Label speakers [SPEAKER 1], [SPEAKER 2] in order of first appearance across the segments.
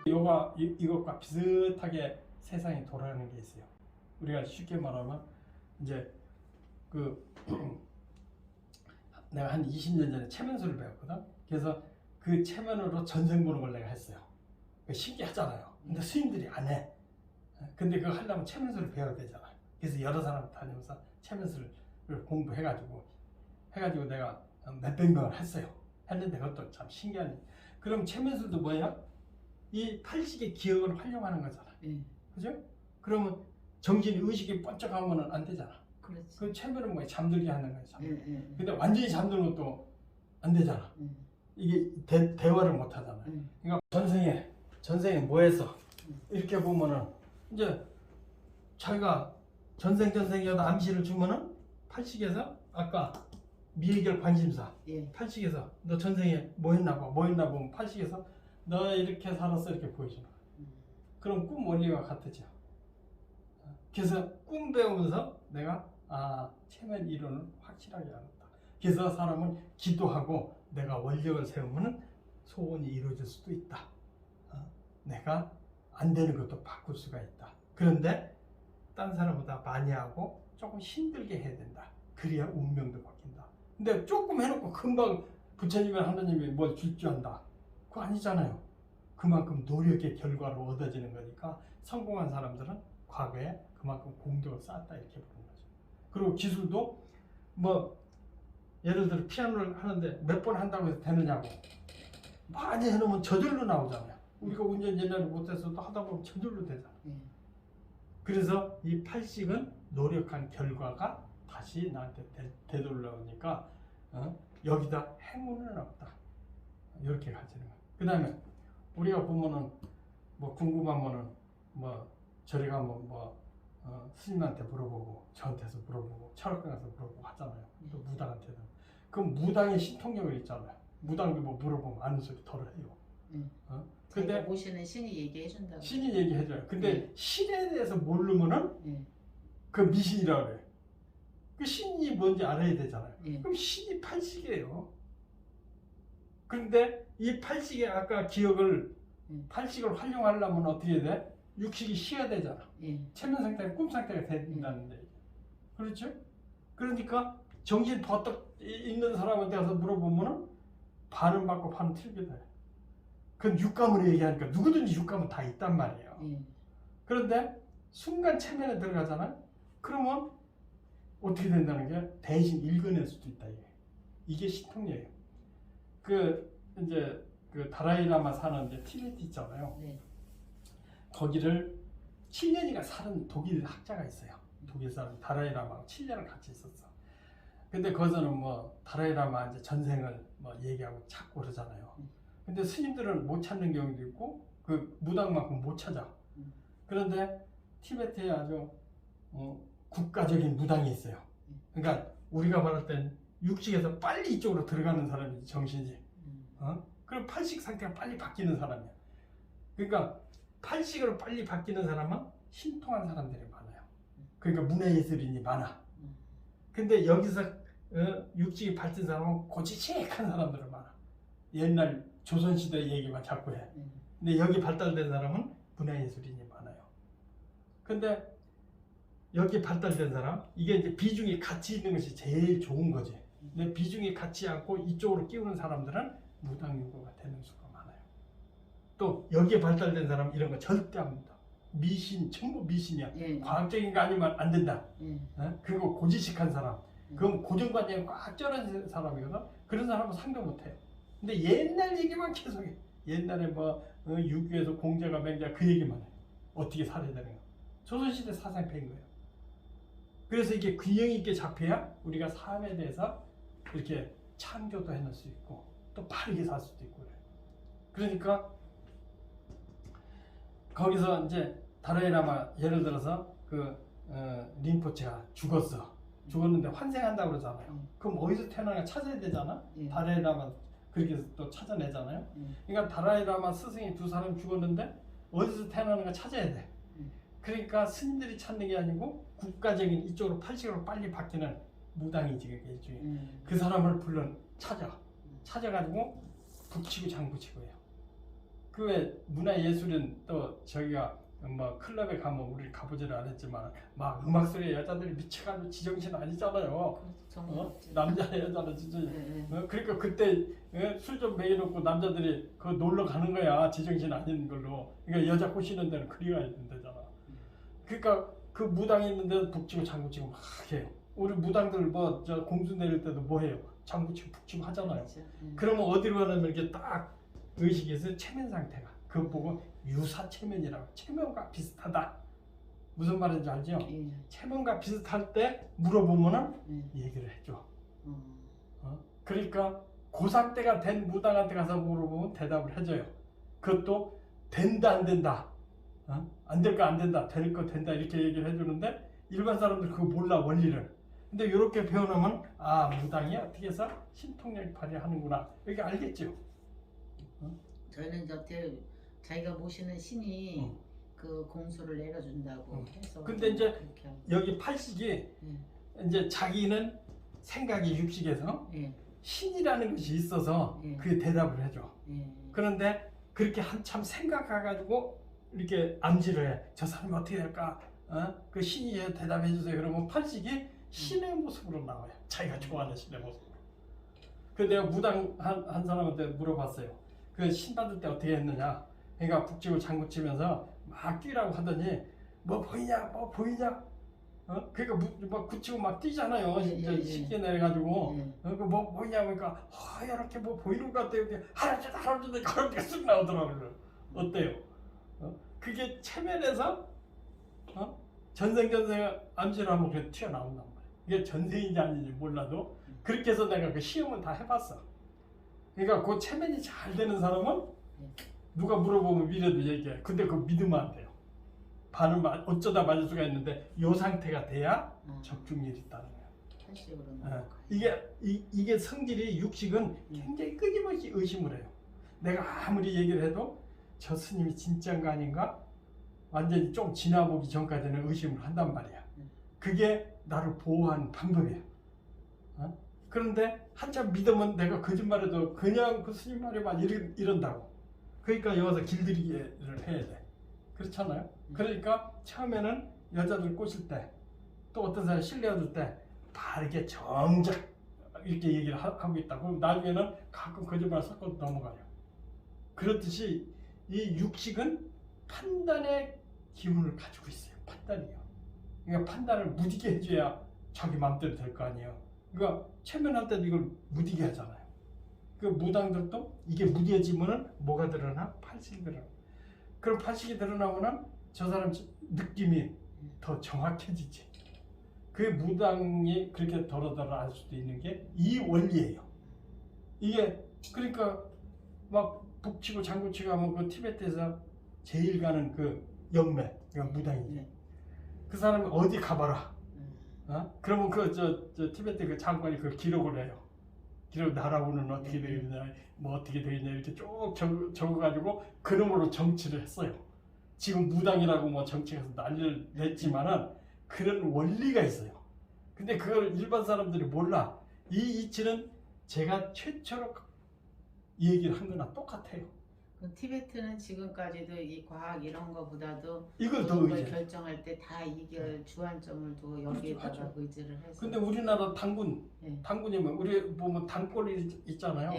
[SPEAKER 1] 이것과 비슷하게 세상이 돌아가는 게 있어요. 우리가 쉽게 말하면 이제 그 내가 한 20년 전에 체면술을 배웠거든. 그래서 그 체면으로 전생 보는 걸 내가 했어요. 신기하잖아요. 근데 스님들이 안 해. 근데 그거 하려면 체면술을 배워야 되잖아. 그래서 여러 사람 다니면서 체면술을 공부해가지고 내가 몇백 명을 했어요. 했는데 그것도 참 신기하네. 그럼 체면술도 뭐야? 이 팔식의 기억을 활용하는 거잖아. 그죠? 그러면 정신 의식이 번쩍하면 안 되잖아.
[SPEAKER 2] 그렇지.
[SPEAKER 1] 그 체면은 뭐야? 잠들게 하는 거야. 근데 완전히 잠드는 것도 안 되잖아. 이게 대화를 못 하잖아. 그러니까 전생에 뭐 했어? 이렇게 보면은 이제 자기가 전생이어도 암시를 주면은 팔식에서 아까 미해결 관심사 팔식에서 너 전생에 뭐 했나 보면 팔식에서 너 이렇게 살았어 이렇게 보여주는 거야. 그럼 꿈 원리와 같으죠. 그래서 꿈 배우면서 내가 체면 이론을 확실하게 알았다. 그래서 사람은 기도하고 내가 원력을 세우면 소원이 이루어질 수도 있다. 내가 안 되는 것도 바꿀 수가 있다. 그런데 딴 사람보다 많이 하고 조금 힘들게 해야 된다. 그래야 운명도 바뀐다. 근데 조금 해놓고 금방 부처님이나 하나님이 뭘 줄 줄 안다. 그거 아니잖아요. 그만큼 노력의 결과로 얻어지는 거니까 성공한 사람들은 과거에 그만큼 공덕을 쌓았다 이렇게 보는 거죠. 그리고 기술도 뭐 예를 들어 피아노를 하는데 몇 번 한다고 해서 되느냐고. 많이 해놓으면 저절로 나오잖아요. 우리가 운전 옛날에 못했어도 하다 보면 저절로 되잖아. 그래서 이 팔식은 노력한 결과가 다시 나한테 되돌아오니까 여기다 행운은 없다. 이렇게 가지는 거야. 그 다음에 우리가 보면은 뭐 궁금하면은 뭐 저리 가면 스님한테 물어보고 저한테서 물어보고 철학관 가서 물어보고 하잖아요. 또 무당한테는. 그럼 무당의 신통력을 있잖아요. 무당도 뭐 물어보면 아는 소리 덜 해요.
[SPEAKER 2] 근데 모시는 신이 얘기해 준다고.
[SPEAKER 1] 신이 얘기해줘요. 근데 신에 대해서 모르면은 그 미신이라고 그래. 그 신이 뭔지 알아야 되잖아요. 그럼 신이 팔식이에요. 그런데 이 팔식의 아까 기억을 팔식을 활용하려면 어떻게 돼? 육식이 쉬어야 되잖아. 체면 상태가 꿈 상태가 된다는데. 그렇죠? 그러니까 정신 버떡 있는 사람한테 가서 물어보면은 반은 받고 반은 틀게 돼. 그건 육감으로 얘기하니까 누구든지 육감은 다 있단 말이에요. 그런데 순간 체면에 들어가잖아. 그러면 어떻게 된다는 게 대신 읽어낼 수도 있다 이게 신통력이에요. 이제 그 다라이라마 사는 이제 티베트 있잖아요. 거기를 7년이가 사는 독일 학자가 있어요. 독일 사람 다라이라마하고 7년을 같이 있었어. 근데 거기서는 뭐 다라이라마 이제 전생을 뭐 얘기하고 찾고 그러잖아요. 근데 스님들은 못 찾는 경우도 있고 그 무당만큼 못 찾아. 그런데 티베트에 아주 국가적인 무당이 있어요. 그러니까 우리가 말할 땐 육식에서 빨리 이쪽으로 들어가는 사람이지 정신이. 그럼 팔식 상태가 빨리 바뀌는 사람이야. 그러니까 팔식으로 빨리 바뀌는 사람은 신통한 사람들이 많아요. 그러니까 문화예술인이 많아. 근데 여기서 육식이 발전 사람은 고지식한 사람들은 많아. 옛날 조선시대 얘기만 자꾸 해. 근데 여기 발달된 사람은 문화예술인이 많아요. 근데 여기 발달된 사람, 이게 이제 비중이 같이 있는 것이 제일 좋은 거지. 근데 비중이 같지 않고 이쪽으로 끼우는 사람들은 무당유고가 되는 수가 많아요. 또 여기에 발달된 사람 이런 거 절대 안 믿어. 미신, 전부 미신이야. 과학적인 거 아니면 안 된다. 그리고 고지식한 사람, 그건 고정관념이 꽉 쩔어진 사람이거든. 그런 사람은 상대 못해요. 근데 옛날 얘기만 계속해. 옛날에 뭐 유교에서 공자가 맹자 그 얘기만 해. 어떻게 살아야 되는 거. 조선시대 사상 뺀 거예요. 그래서 이게 균형 있게 잡혀야 우리가 삶에 대해서 이렇게 창조도 해낼 수 있고 또 바르게 살 수도 있고 그래요. 그러니까 거기서 이제 다라이라마 예를 들어서 린포체가 죽었는데 환생한다고 그러잖아요. 그럼 어디서 태어나냐 찾아야 되잖아. 다라이라마 그렇게 또 찾아내잖아요. 그러니까 다라이라마 스승이 두 사람 죽었는데 어디서 태어나는가 찾아야 돼. 그러니까 스님들이 찾는 게 아니고 국가적인 이쪽으로 팔식으로 빨리 바뀌는 무당이지 그게 일종의. 그 사람을 찾아가지고 북치고 장구치고 해요. 그 외 문화예술은 또 저기가 뭐 클럽에 가면 우리 가보지는 않았지만 막 음악 소리에 여자들이 미쳐가지고 지정신 아니잖아요. 남자 여자는 진짜 그러니까 그때 술 좀 먹여놓고 남자들이 그 놀러 가는 거야. 지정신 아닌 걸로. 그러니까 여자 꼬시는 데는 그리 가야 된다잖아. 그러니까 그 무당 있는 데서 북치고 장구치고 막 해요. 우리 무당들 뭐 저 공수 내릴 때도 뭐 해요? 장구치고 북치고 하잖아요. 그러면 어디로 가냐면 이렇게 딱 의식에서 체면 상태가 그거 보고 유사 체면이라고, 체면과 비슷하다. 무슨 말인지 알죠? 체면과 비슷할 때 물어보면은 얘기를 해줘. 그러니까 고3 때가 된 무당한테 가서 물어보면 대답을 해줘요. 그것도 된다 안 된다, 안 될까 안 된다, 될 거 된다 이렇게 얘기를 해주는데 일반 사람들 그거 몰라 원리를. 근데 이렇게 배워놓으면 아 무당이 어떻게 해서 신통력 발휘하는구나 이렇게 알겠죠.
[SPEAKER 2] 저희는 저때 자기가 모시는 신이 그 공수를 내려준다고 해서.
[SPEAKER 1] 근데 이제 여기 팔식이 이제 자기는 생각이 육식에서 신이라는 것이 있어서 그게 대답을 해줘. 그런데 그렇게 한참 생각해가지고 이렇게 암시를 해. 저 사람이 어떻게 할까? 그 신이 대답해 주세요. 그러면 팔식이 신의 모습으로 나와요. 자기가 좋아하는 신의 모습으로. 그 내가 무당 한 사람한테 물어봤어요. 그 신 받을 때 어떻게 했느냐? 그러니까 북치고 장구 치면서 막 뛰라고 하더니 뭐 보이냐? 뭐 보이냐? 그러니까 막 굳히고 막 뛰잖아요. 이제 쉽게 내려가지고 뭐 보이냐? 그러니까 이렇게 뭐 보이는 것 같아요. 할아버지 할아버지가 쓱 나오더라고요. 어때요? 그게 체면에서 전생 암시를 하면 그게 튀어나온단 말이에요. 이게 전생인지 아닌지 몰라도 그렇게 해서 내가 그 시험을 다 해봤어. 그러니까 그 체면이 잘 되는 사람은 누가 물어보면 미래도 얘기해. 근데 그거 믿으면 안 돼요. 반은 어쩌다 맞을 수가 있는데 이 상태가 돼야 적중률이 있다는 거예요. 이게 성질이 육식은 굉장히 끊임없이 의심을 해요. 내가 아무리 얘기를 해도 저 스님이 진짜인가 아닌가 완전히 좀 지나보기 전까지는 의심을 한단 말이야. 그게 나를 보호하는 방법이에요. 그런데 한참 믿으면 내가 거짓말해도 그냥 그 스님 말에만 이런다고. 그러니까 여기서 길들이기를 해야 돼. 그렇잖아요. 그러니까 처음에는 여자들 꼬실 때 또 어떤 사람이 신뢰받을 때 바르게 정작 이렇게 얘기를 하고 있다. 그럼 나중에는 가끔 거짓말 섞어 넘어가요. 그렇듯이 이 육식은 판단의 기운을 가지고 있어요. 판단이요. 그러니까 판단을 무디게 해줘야 자기 마음대로 될 거 아니에요. 그러니까 체면할 때도 이걸 무디게 하잖아요. 그 무당들도 이게 무디해지면은 뭐가 드러나? 팔식이 드러나. 그럼 팔식이 드러나면은 저 사람 느낌이 더 정확해지지. 그 무당이 그렇게 더러더러 할 수도 있는 게 이 원리예요. 이게 그러니까 막 북치고 장구치고 하면 그 티베트에서 제일 가는 그 영매, 그러니까 무당이지. 그 사람이 어디 가봐라. 그러면 저 티베트 그 장관이 그 기록을 해요. 기록 나라고는 어떻게 되겠냐, 뭐 어떻게 되겠냐 이렇게 쭉 적어가지고 그놈으로 정치를 했어요. 지금 무당이라고 뭐 정치에서 난리를 냈지만은 그런 원리가 있어요. 근데 그걸 일반 사람들이 몰라. 이 이치는 제가 최초로 얘기를 한 거나 똑같아요.
[SPEAKER 2] 티베트는 지금까지도 이 과학 이런 거보다도
[SPEAKER 1] 이걸 더
[SPEAKER 2] 걸
[SPEAKER 1] 의지.
[SPEAKER 2] 결정할 때 다 이걸 주안점을 두고 여기에다가 의지를 해서.
[SPEAKER 1] 근데 우리나라 당군이면 우리 보면 당골이 있잖아요.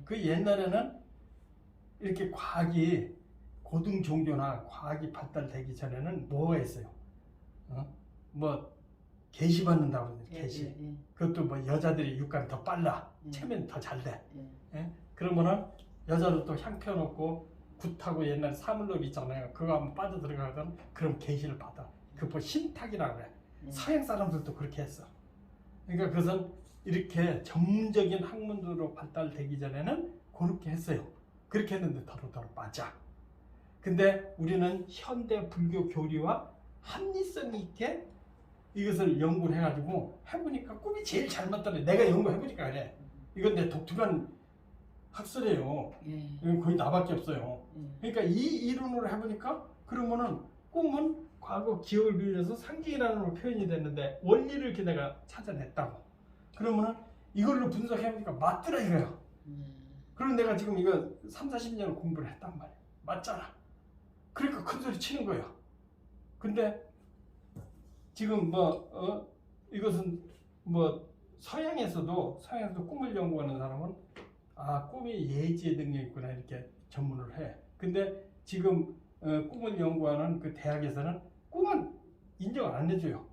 [SPEAKER 1] 그 옛날에는 이렇게 과학이 고등 종교나 과학이 발달되기 전에는 뭐가 있어요? 뭐 계시 받는다고 그러죠. 계시. 그것도 뭐 여자들이 육감이 더 빨라. 체면이 더 잘 돼. 그러면은 여자도 또 향 펴놓고 굿하고 옛날 사물놀이 있잖아요. 그거 한번 빠져 들어가거든. 그럼 계시를 받아. 그거 뭐 신탁이라고 그래. 서양 사람들도 그렇게 했어. 그러니까 그것은 이렇게 전문적인 학문으로 발달되기 전에는 그렇게 했어요. 그렇게 했는데 더러더러 맞아. 근데 우리는 현대 불교 교리와 합리성 있게 이것을 연구를 해가지고 해보니까 꿈이 제일 잘 맞더래. 내가 연구해보니까 그래. 이건 내 독특한 학설이에요. 거의 나밖에 없어요. 그러니까 이 이론으로 해보니까 그러면은 꿈은 과거 기억을 빌려서 상징이라는 표현이 됐는데 원리를 이렇게 내가 찾아냈다고. 그러면은 이걸로 분석해보니까 맞더라 이거야. 그럼 내가 지금 이거 30, 40년을 공부를 했단 말이야. 맞잖아. 그러니까 큰 소리 치는 거야. 근데 지금 이것은 서양에서도 꿈을 연구하는 사람은 꿈이 예지의 능력이 있구나 이렇게 전문을 해. 근데 지금 꿈을 연구하는 그 대학에서는 꿈은 인정을 안 해줘요.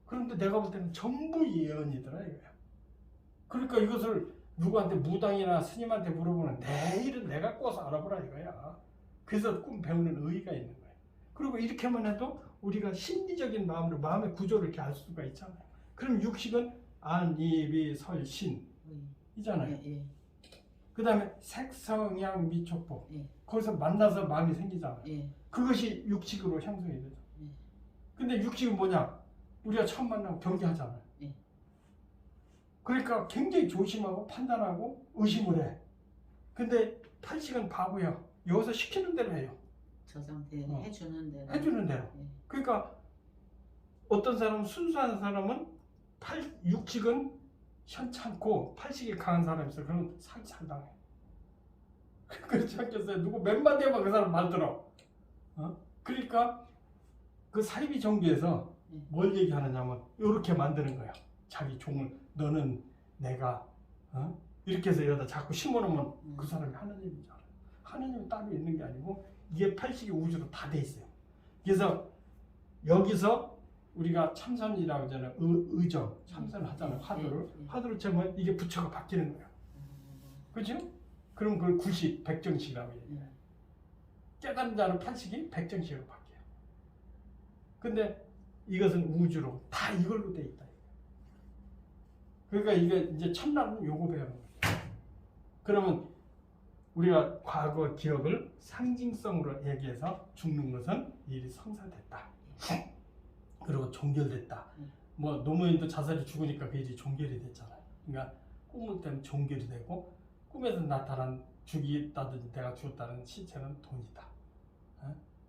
[SPEAKER 1] 그런데 내가 볼 때는 전부 예언이더라 이거야. 그러니까 이것을 누구한테 무당이나 스님한테 물어보는 내일은 내가 꿔서 알아보라 이거야. 그래서 꿈 배우는 의의가 있는 거야. 그리고 이렇게만 해도 우리가 심리적인 마음으로 마음의 구조를 이렇게 알 수가 있잖아요. 그럼 육식은 안, 이, 비, 설, 신 이잖아요. 그 다음에 색, 성향, 미, 촉법. 거기서 만나서 마음이 생기잖아요. 그것이 육식으로 형성이 되죠. 근데 육식은 뭐냐? 우리가 처음 만나고 경계하잖아요. 그러니까 굉장히 조심하고 판단하고 의심을 해. 근데 팔식은 바보야. 여기서 시키는 대로 해요.
[SPEAKER 2] 저 상태에 해주는 대로.
[SPEAKER 1] 해주는 대로. 그러니까 어떤 사람은 순수한 사람은 육식은 현찮고 팔식이 강한 사람이 있어요. 그러면 사기 잘 당해. 그렇지 않겠어요? 누구 몇 마디 하면 그 사람 말 들어. 그러니까 그 사이비 종교에서 뭘 얘기하느냐면 이렇게 만드는 거야. 자기 종을 너는 내가 이렇게 해서 여기다 자꾸 심어놓으면 그 사람이 하느님이잖아. 하느님이 따로 있는 게 아니고 이게 팔식이 우주로 다 돼 있어요. 그래서 여기서 우리가 참선이라고 하잖아요. 의정 참선을 하잖아요. 화두를 채우면 이게 부처가 바뀌는 거예요. 그렇죠? 그럼 그걸 구식, 백정식이라고 얘기해요. 깨달은 자는 팔식이 백정식으로 바뀌어요. 근데 이것은 우주로 다 이걸로 돼 있다. 그러니까 이게 이제 첫날은 요거 배우는 거예요. 그러면 우리가 과거 기억을 상징성으로 얘기해서 죽는 것은 일이 성사됐다. 그리고 종결됐다. 노무현도 자살이 죽으니까 그 일이 종결이 됐잖아요. 그러니까 꿈을 때문에 종결이 되고 꿈에서 나타난 죽이다든지 내가 죽었다는 시체는 돈이다.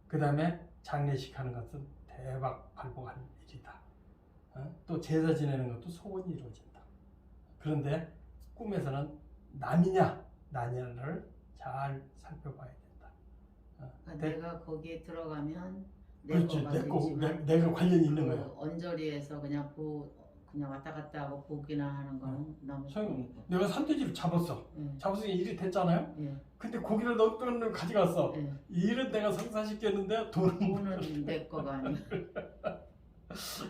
[SPEAKER 1] 그 다음에 장례식 하는 것은 대박 발복하는 일이다. 또 제사 지내는 것도 소원이 이루어진다. 그런데 꿈에서는 남이냐 나냐를 잘 살펴봐야 된다.
[SPEAKER 2] 그러니까 내가 거기에 들어가면
[SPEAKER 1] 그렇지, 내가 관련이 있는 거야.
[SPEAKER 2] 언저리에서 그냥 왔다 갔다 하고 보기나 하는 거는 너무
[SPEAKER 1] 소용. 내가 산돼지를 잡았어. 잡았으니 일이 됐잖아요. 근데 고기를 넣었던 가져갔어. 이 일은 내가 성사시켰는데 돈은
[SPEAKER 2] 내 거가 아니야.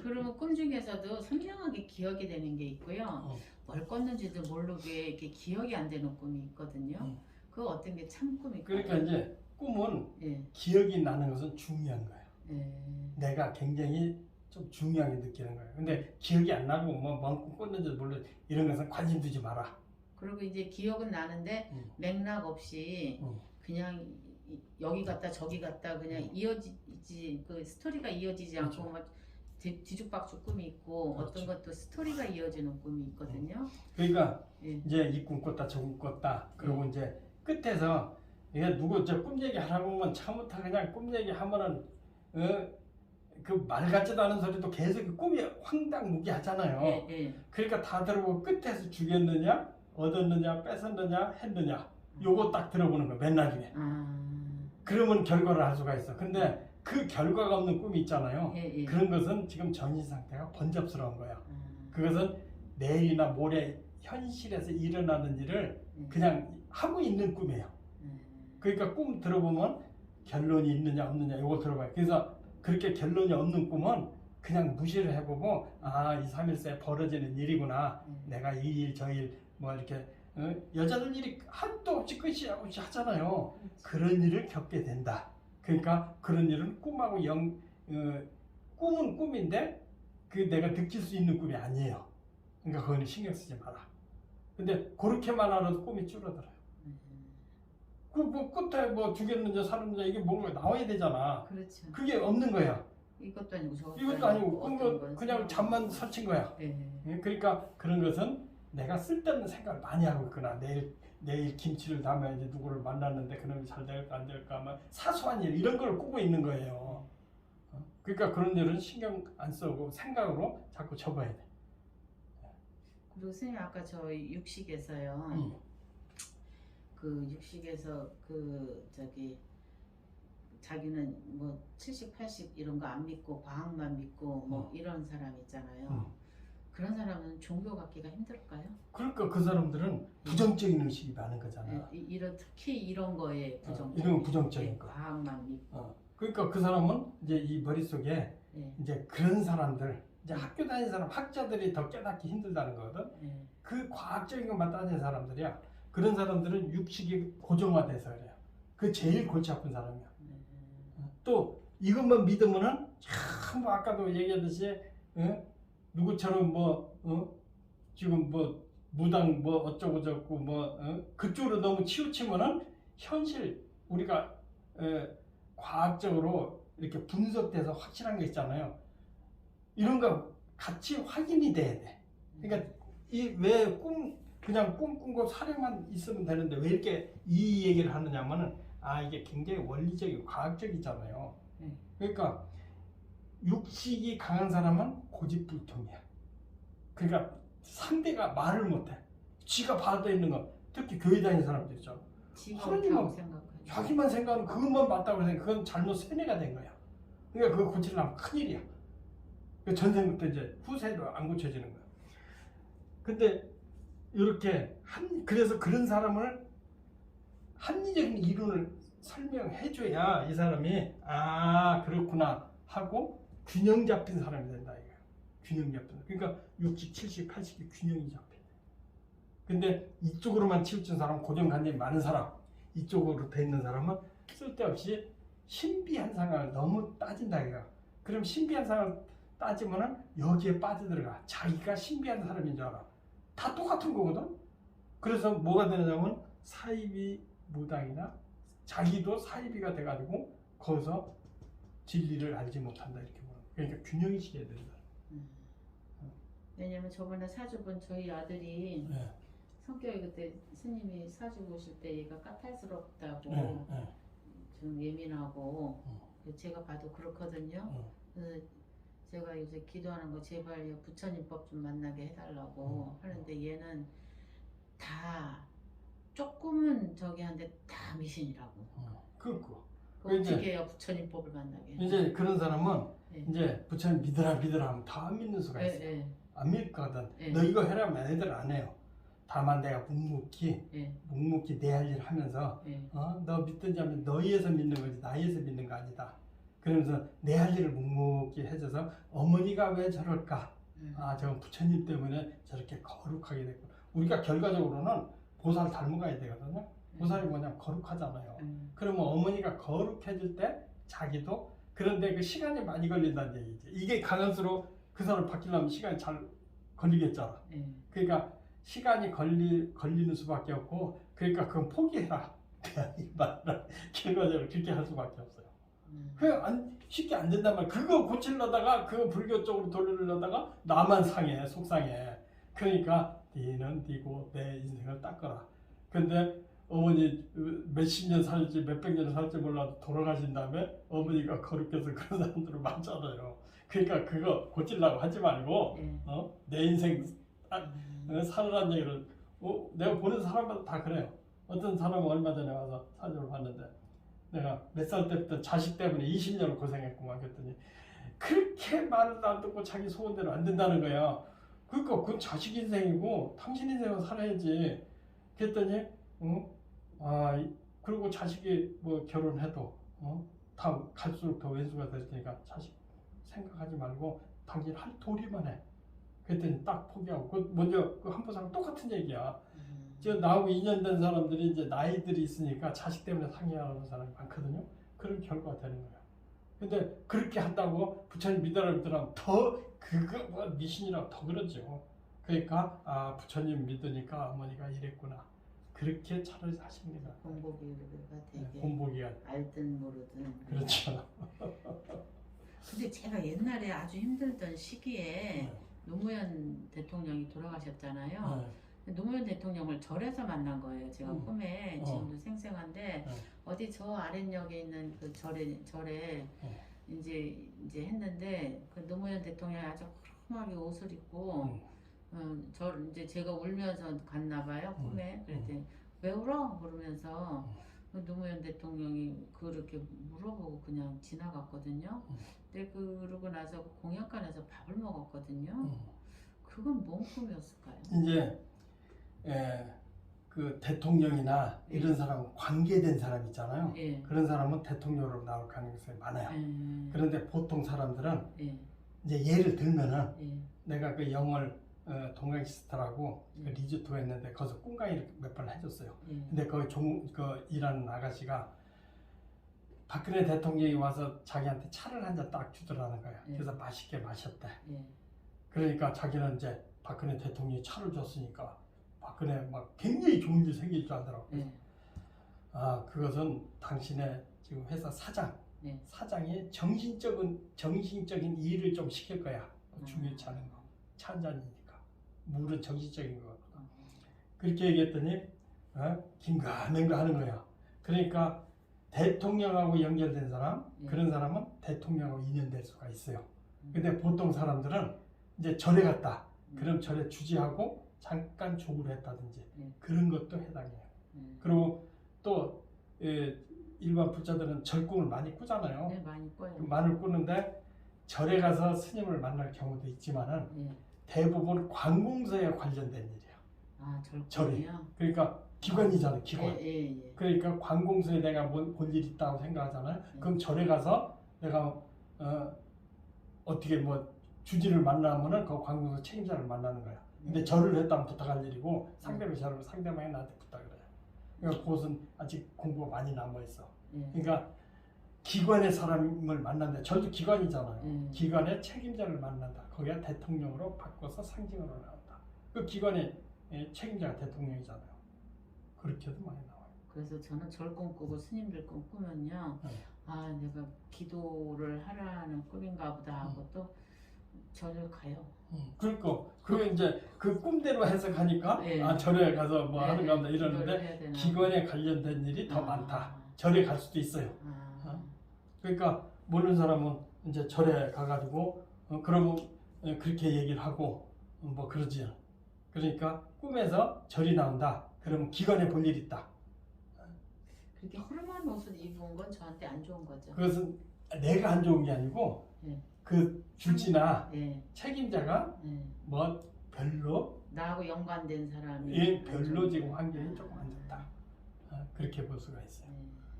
[SPEAKER 2] 그러면 꿈 중에서도 선명하게 기억이 되는 게 있고요. 뭘 꿨는지도 모르게 이렇게 기억이 안 되는 꿈이 있거든요. 그 어떤 게 참 꿈일까요?
[SPEAKER 1] 그러니까 이제 꿈은 기억이 나는 것은 중요한 거예요. 내가 굉장히 좀 중요하게 느끼는 거예요. 근데 기억이 안 나고 뭔 꿈 꿨는지도 모르 이런 것은 관심 두지 마라.
[SPEAKER 2] 그리고 이제 기억은 나는데 맥락 없이 그냥 여기 갔다 저기 갔다 그냥 이어지지 그 스토리가 이어지지 않고
[SPEAKER 1] 그렇죠.
[SPEAKER 2] 막 뒤죽박죽 꿈이 있고
[SPEAKER 1] 그렇죠.
[SPEAKER 2] 어떤 것도 스토리가 이어지는 꿈이 있거든요.
[SPEAKER 1] 그러니까 이제 이 꿈 꿨다 저 꿈 꿨다 그러고 이제 끝에서 이게 누구 꿈 얘기 하라고 하면 처음부터 그냥 꿈 얘기 하면은 그 말 같지도 않은 소리도 계속 꿈이 황당무계하잖아요. 그러니까 다 들어보고 끝에서 죽였느냐 얻었느냐 뺏었느냐 했느냐 요거 딱 들어보는 거야 맨 나중에. 그러면 결과를 알 수가 있어. 근데 그 결과가 없는 꿈이 있잖아요. 그런 것은 지금 정신 상태가 번잡스러운 거야. 그것은 내일이나 모레 현실에서 일어나는 일을 그냥 하고 있는 꿈이에요. 그러니까 꿈 들어보면 결론이 있느냐 없느냐 이걸 들어봐요. 그래서 그렇게 결론이 없는 꿈은 그냥 무시를 해보고 이 3일째 벌어지는 일이구나. 내가 이 일 저 일 뭐 이렇게 여자들 일이 한도 없이 끝이 없이 하잖아요. 그런 일을 겪게 된다. 그러니까 그런 일은 꿈하고 꿈은 꿈인데 그 내가 느낄 수 있는 꿈이 아니에요. 그러니까 그거는 신경 쓰지 마라. 근데 그렇게만 알아도 꿈이 줄어들어요. 끝에 죽였느냐 살았느냐 이게 뭔가 나와야 되잖아.
[SPEAKER 2] 그렇죠.
[SPEAKER 1] 그게 없는 거야.
[SPEAKER 2] 이것도 아니고 저것도
[SPEAKER 1] 이것도 아니고 그냥 잠만 설친 거야. 그러니까 그런 것은 내가 쓸데없는 생각을 많이 하고 있구나. 내일 김치를 담아야지 누구를 만났는데 그놈이 잘 될까 안 될까 막 사소한 일 이런 걸 꾸고 있는 거예요. 그러니까 그런 일은 신경 안 쓰고 생각으로 자꾸 접어야 돼.
[SPEAKER 2] 그리고 선생님 아까 저 육식에서요. 그 육식에서 자기는 뭐 70, 80 이런 거 안 믿고 과학만 믿고 뭐 이런 사람 있잖아요. 그런 사람은 종교 갖기가 힘들까요?
[SPEAKER 1] 그러니까 그 사람들은 부정적인 의식이 많은 거잖아.
[SPEAKER 2] 이런 특히 이런 거에 부정적.
[SPEAKER 1] 이런 부정적인 거.
[SPEAKER 2] 과학만 믿고.
[SPEAKER 1] 그러니까 그 사람은 이제 이 머릿속에 이제 그런 사람들, 이제 학교 다니는 사람, 학자들이 더 깨닫기 힘들다는 거거든. 그 과학적인 것만 따지는 사람들이야. 그런 사람들은 육식이 고정화돼서 그래요. 그 제일 골치 아픈 사람이야. 또 이것만 믿으면은 참 아까도 얘기하듯이 누구처럼 지금 무당 어쩌고 저쩌고 그쪽으로 너무 치우치면은 현실 우리가 과학적으로 이렇게 분석돼서 확실한 게 있잖아요. 이런 거 같이 확인이 돼야 돼. 그러니까 이 왜 그냥 꿈꾸고 사례만 있으면 되는데 왜 이렇게 이 얘기를 하느냐면은 이게 굉장히 원리적이고 과학적이잖아요. 그러니까 육식이 강한 사람은 고집불통이야. 그러니까 상대가 말을 못해. 지가 받아 있는 거, 특히 교회 다니는 사람들 있잖아. 하나님은 자기만 생각하는 그것만 맞다고 생각해. 그건 잘못 세뇌가 된 거야. 그러니까 그거 고치려면 큰일이야. 전생부터 이제 후세로 안 고쳐지는 거야. 근데 이렇게 그래서 그런 사람을 합리적인 이론을 설명해줘야 이 사람이 그렇구나 하고 균형 잡힌 사람이 된다 이거야. 균형 잡힌. 그러니까 60, 70, 80이 균형이 잡혀. 근데 이쪽으로만 치우친 사람, 고정관념이 많은 사람, 이쪽으로 돼 있는 사람은 쓸데없이 신비한 상황을 너무 따진다 이거야. 그럼 신비한 상황을 따지면은 여기에 빠져들어가. 자기가 신비한 사람인 줄 알아. 다 똑같은 거거든. 그래서 뭐가 되냐면 사이비 무당이나 자기도 사이비가 돼가지고 거기서 진리를 알지 못한다 이렇게 보는. 그러니까 균형이 시켜야 된다.
[SPEAKER 2] 왜냐면 저번에 사주 본 저희 아들이 성격이 그때 스님이 사주 보실 때 얘가 까탈스럽다고 좀 예민하고 제가 봐도 그렇거든요. 그래서 제가 요새 기도하는 거 제발 부처님법 좀 만나게 해달라고 하는데 얘는 다 조금은 저기 한데 다 미신이라고.
[SPEAKER 1] 그거
[SPEAKER 2] 어떻게 해요 부처님법을 만나게?
[SPEAKER 1] 이제 그런 사람은 이제 부처님 믿으라 하면 다 안 믿는 수가 있어요. 안 믿거든. 너 이거 해라면 애들 안 해요. 다만 내가 묵묵히 내 할 일 하면서 너 믿든지 하면 너희에서 믿는 거지 나희에서 믿는 거 아니다. 그러면서 내 할 일을 묵묵히 해줘서 어머니가 왜 저럴까? 저건 부처님 때문에 저렇게 거룩하게 됐고 우리가 결과적으로는 보살 닮아가야 되거든요. 보살이 뭐냐면 거룩하잖아요. 그러면 어머니가 거룩해질 때 자기도 그런데 그 시간이 많이 걸린다는 얘기지. 이게 강할수록 그 사람 바뀌려면 시간이 잘 걸리겠잖아. 그러니까 시간이 걸리는 수밖에 없고 그러니까 그건 포기해라. 결과적으로 그렇게 할 수밖에 없어요. 쉽게 안 된단 말이야. 그거 고치려다가 그거 불교 쪽으로 돌리려다가 나만 상해 속상해. 그러니까 니는 니고 내 인생을 닦아라. 근데 어머니 몇십 년 살지 몇백 년 살지 몰라도 돌아가신 다음에 어머니가 거룩해서 그런 사람들을 많잖아요. 그러니까 그거 고치려고 하지 말고 내 인생 살으라는 얘기를 내가 보는 사람마다 다 그래요. 어떤 사람은 얼마 전에 와서 사주를 봤는데 내가 몇 살 때부터 자식 때문에 20년을 고생했구만 그랬더니 그렇게 말을 안 듣고 자기 소원대로 안 된다는 거야. 그러니까 그건 자식 인생이고 당신 인생을 살아야지. 그랬더니 그리고 자식이 뭐 결혼해도 다 갈수록 더 왼수가 될 테니까 자식 생각하지 말고 당신 할 도리만 해. 그랬더니 딱 포기하고 그 먼저 그 한보사랑 똑같은 얘기야. 저 나하고 2년 된 사람들이 이제 나이들이 있으니까 자식 때문에 상해하는 사람이 많거든요. 그런 결과가 되는 거야. 근데 그렇게 한다고 부처님 믿으라면 더 그거 뭐 미신이라고 더 그러죠. 그러니까 부처님 믿으니까 어머니가 이랬구나. 그렇게 차라리 하십니다.
[SPEAKER 2] 공복이가 되게
[SPEAKER 1] 공복이야.
[SPEAKER 2] 알든 모르든.
[SPEAKER 1] 그렇죠.
[SPEAKER 2] 근데 제가 옛날에 아주 힘들던 시기에 노무현 대통령이 돌아가셨잖아요. 노무현 대통령을 절에서 만난 거예요. 제가 꿈에 지금도 생생한데 어디 저 아랫역에 있는 그 절에 이제 했는데 그 노무현 대통령이 아주 험하게 옷을 입고 이제 제가 울면서 갔나 봐요 꿈에. 그랬더니 왜 울어? 그러면서 노무현 대통령이 그렇게 물어보고 그냥 지나갔거든요. 근데 그러고 나서 공약관에서 밥을 먹었거든요. 그건 뭔 꿈이었을까요?
[SPEAKER 1] 이제 그 대통령이나 이런 사람 관계된 사람 있잖아요. 그런 사람은 대통령으로 나올 가능성이 많아요. 그런데 보통 사람들은 이제 예를 들면은 내가 그 영월 동강시스터라고 그 리조트가 있는데 거기서 꿈 강의를 몇 번 해줬어요. 근데 거기 그 일하는 아가씨가 박근혜 대통령이 와서 자기한테 차를 한 잔 딱 주더라는 거야. 그래서 맛있게 마셨대. 그러니까 자기는 이제 박근혜 대통령이 차를 줬으니까 박근혜 막 굉장히 좋은 일 생길 줄 알더라고. 아, 그것은 당신의 지금 회사 사장이 정신적인 일을 좀 시킬 거야. 중요치 않은 거. 차 한 잔이니까. 물은 정신적인 거. 그렇게 얘기했더니 긴가민가 하는 거야. 그러니까 대통령하고 연결된 사람, 그런 사람은 대통령하고 인연될 수가 있어요. 근데 보통 사람들은 이제 절에 갔다. 그럼 절에 주지하고 잠깐 조구를 했다든지 그런 것도 해당해요. 그리고 또 일반 부자들은 절꿈을 많이 꾸잖아요.
[SPEAKER 2] 네, 많이 꿔요.
[SPEAKER 1] 많이 꾸는데 절에 가서 스님을 만날 경우도 있지만은 대부분 관공서에 관련된 일이에요.
[SPEAKER 2] 아,
[SPEAKER 1] 절이.
[SPEAKER 2] 절꿈이요?
[SPEAKER 1] 그러니까 기관이잖아요, 기관.
[SPEAKER 2] 예.
[SPEAKER 1] 그러니까 관공서에 내가 볼 일 있다고 생각하잖아요. 그럼 절에 가서 내가 어떻게 뭐 주지를 만나면은 그 관공서 책임자를 만나는 거야. 근데 절을 했다면 부탁할 일이고 상대방이 잘하면 상대방이 나한테 부탁을 해요. 그러니까 그것은 아직 공부가 많이 남아 있어. 그러니까 기관의 사람을 만난다. 절도 기관이잖아요. 기관의 책임자를 만난다. 거기가 대통령으로 바꿔서 상징으로 나온다. 그 기관의 책임자가 대통령이잖아요. 그렇게도 많이 나와요.
[SPEAKER 2] 그래서 저는 절꿈 꾸고 스님들 꿈 꾸면요. 아, 내가 기도를 하라는 꿈인가 보다 하고 또 절을 가요.
[SPEAKER 1] 그러니까 그게 이제 그 꿈대로 해석하니까 아, 절에 가서 뭐 하는가 보다 이러는데 기관에 관련된 일이 더 많다. 절에 갈 수도 있어요. 그러니까 모르는 사람은 이제 절에 가가지고 그러면 그렇게 얘기를 하고 뭐 그러지. 그러니까 꿈에서 절이 나온다. 그러면 기관에 볼 일이 있다.
[SPEAKER 2] 그렇게 허름한 옷을 입은 건 저한테 안 좋은 거죠.
[SPEAKER 1] 그것은 내가 안 좋은 게 아니고 그 주지나 책임자가 뭐 별로
[SPEAKER 2] 나하고 연관된 사람이
[SPEAKER 1] 별로 지금 환경이 조금 안 좋다. 그렇게 볼 수가 있어요.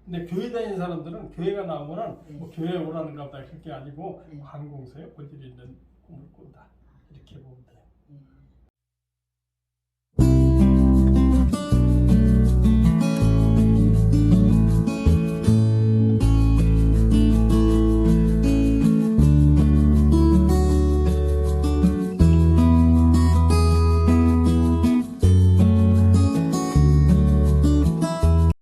[SPEAKER 1] 근데 교회 다니는 사람들은 교회가 나오면은 뭐 교회에 오라는가 보다 그렇게 아니고 관공서에 볼 일이 있는 꿈을 꾼다. 이렇게 보면 돼요.